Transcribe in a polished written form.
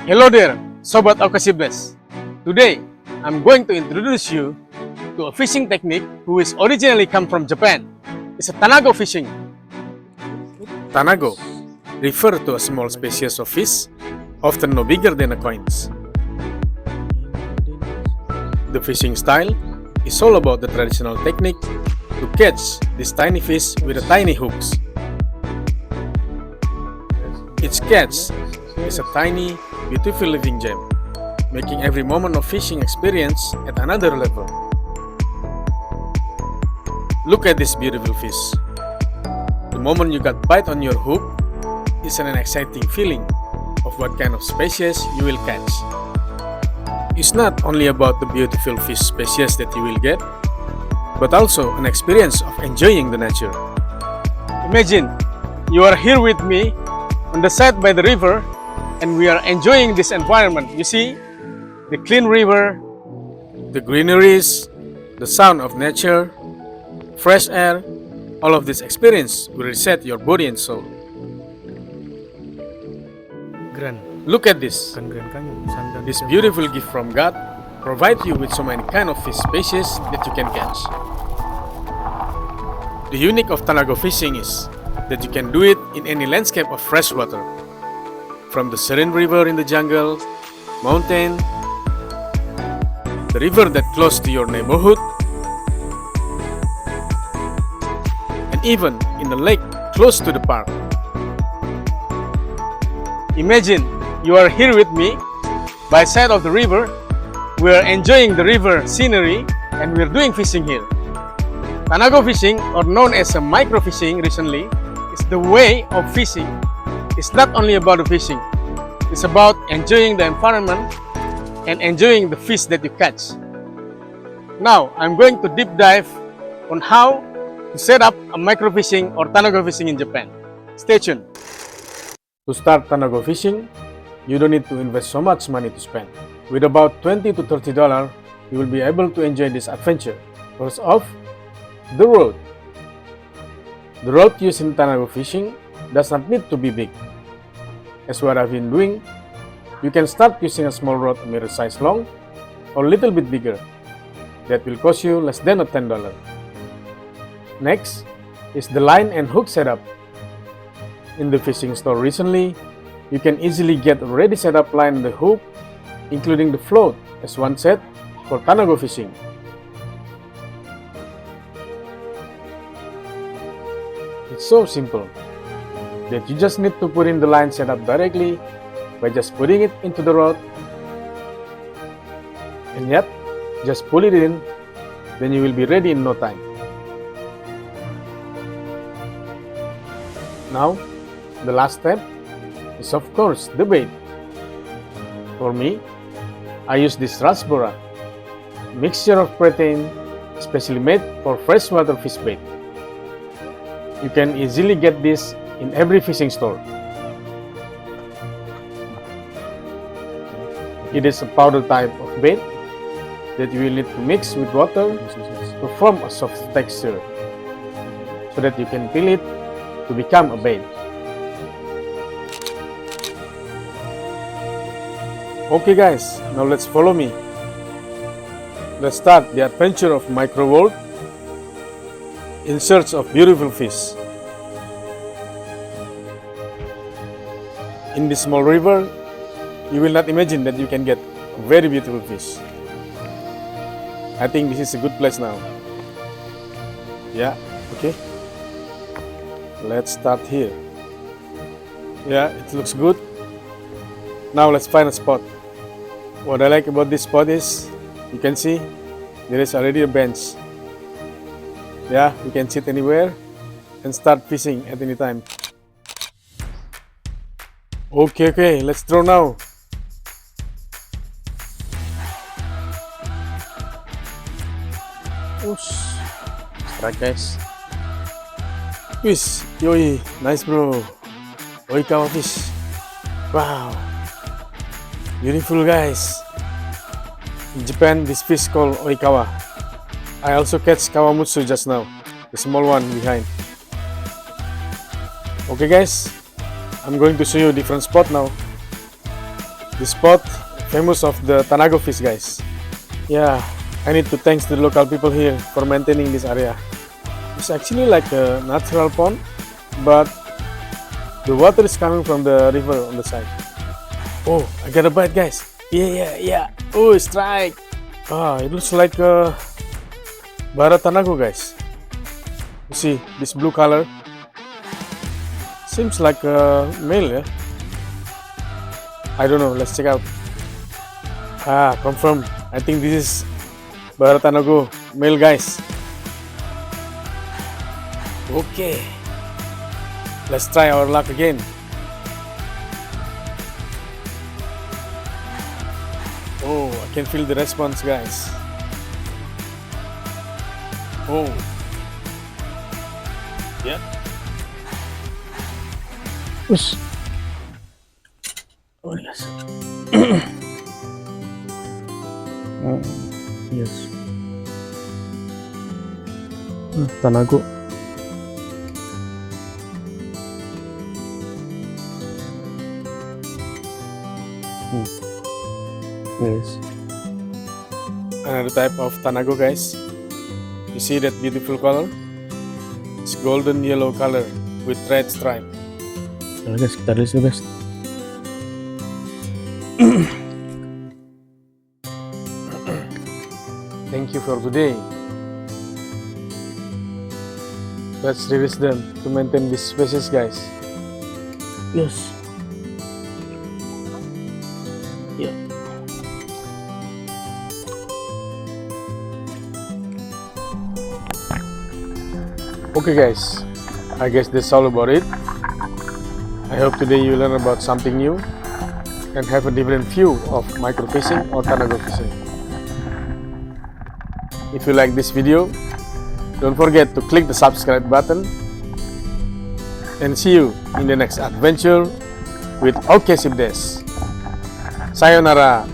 Hello there, Sobat Okasibles. Today, I'm going to introduce you to a fishing technique which originally come from Japan. It's a Tanago fishing. Tanago refer to a small species of fish, often no bigger than a coin. The fishing style is all about the traditional technique to catch these tiny fish with a tiny hooks. Each catch is a tiny, beautiful living gem, making every moment of fishing experience at another level. Look at this beautiful fish. The moment you got bite on your hook is an exciting feeling of what kind of species you will catch. It's not only about the beautiful fish species that you will get, but also an experience of enjoying the nature. Imagine you are here with me on the side by the river and we are enjoying this environment. You see, the clean river, The greeneries, the sound of nature, fresh air, all of this experience will reset your body and soul. Look at this. This beautiful gift from God provides you with so many kind of fish species that you can catch. The unique of Tanago fishing is that you can do it in any landscape of fresh water. From the serene river in the jungle, mountain, the river that close to your neighborhood, and even in the lake close to the park. imagine you are here with me by side of the river. We are enjoying the river scenery and we are doing fishing here. Tanago fishing, or known as a microfishing recently, is the way of fishing. It's not only about the fishing. It's about enjoying the environment and enjoying the fish that you catch. Now, I'm going to deep dive on how to set up a microfishing or Tanago fishing in Japan. Stay tuned. To start Tanago fishing, you don't need to invest so much money to spend. With about $20 to $30, you will be able to enjoy this adventure. First off, the rod. The rod used in Tanago fishing does not need to be big. As what I've been doing, you can start using a small rod a mirror size long or a little bit bigger. That will cost you less than $10. Next is the line and hook setup. In the fishing store recently, you can easily get a ready setup line and the hook, including the float as one set for Tanago fishing. It's so simple that you just need to put in the line setup directly by just putting it into the rod, and yep, just pull it in, then you will be ready in no time. Now, the last step is of course the bait. For me, I use this rasbora, mixture of protein specially made for freshwater fish bait. You can easily get this in every fishing store. It is a powder type of bait that you will need to mix with water to form a soft texture so that you can peel it to become a bait. Okay guys, now let's follow me. Let's start the adventure of micro world in search of beautiful fish. In this small river, you will not imagine that you can get a very beautiful fish. I think this is a good place now. Yeah, okay. Let's start here. Yeah, it looks good. Now let's find a spot. What I like about this spot is, you can see, there is already a bench. Yeah, you can sit anywhere and start fishing at any time. Okay, let's throw now. Oosh. Strike guys. Fish, yoi, nice bro. Oikawa fish. Wow. Beautiful guys. In Japan, this fish called oikawa. I also catch kawamutsu just now, the small one behind. Okay guys, I'm going to show you a different spot now. the spot famous of the Tanago fish, guys. Yeah, I need to thanks the local people here for maintaining this area. It's actually like a natural pond, but the water is coming from the river on the side. Oh, I got a bite, guys. Yeah. Oh, strike. Ah, it looks like a Tanago, guys. You see this blue color? Seems like a male, yeah? I don't know, let's check out. Ah, confirm. I think this is Tanago male, guys. Okay. Let's try our luck again. Oh, I can feel the response, guys. Oh. Yeah. Push. Oh yes. Yes. Tanago. Yes. Another type of Tanago, guys. You see that beautiful color? It's golden yellow color with red stripe. Nah, guys, kita rilis dulu, guys. Thank you for today. Let's release them to maintain this species, guys. Yes. Yeah. Okay, guys. I guess that's all about it. I hope today you learn about something new and have a different view of microfishing or Tanago fishing. If you like this video, don't forget to click the subscribe button and see you in the next adventure with OK Sibdes. Sayonara!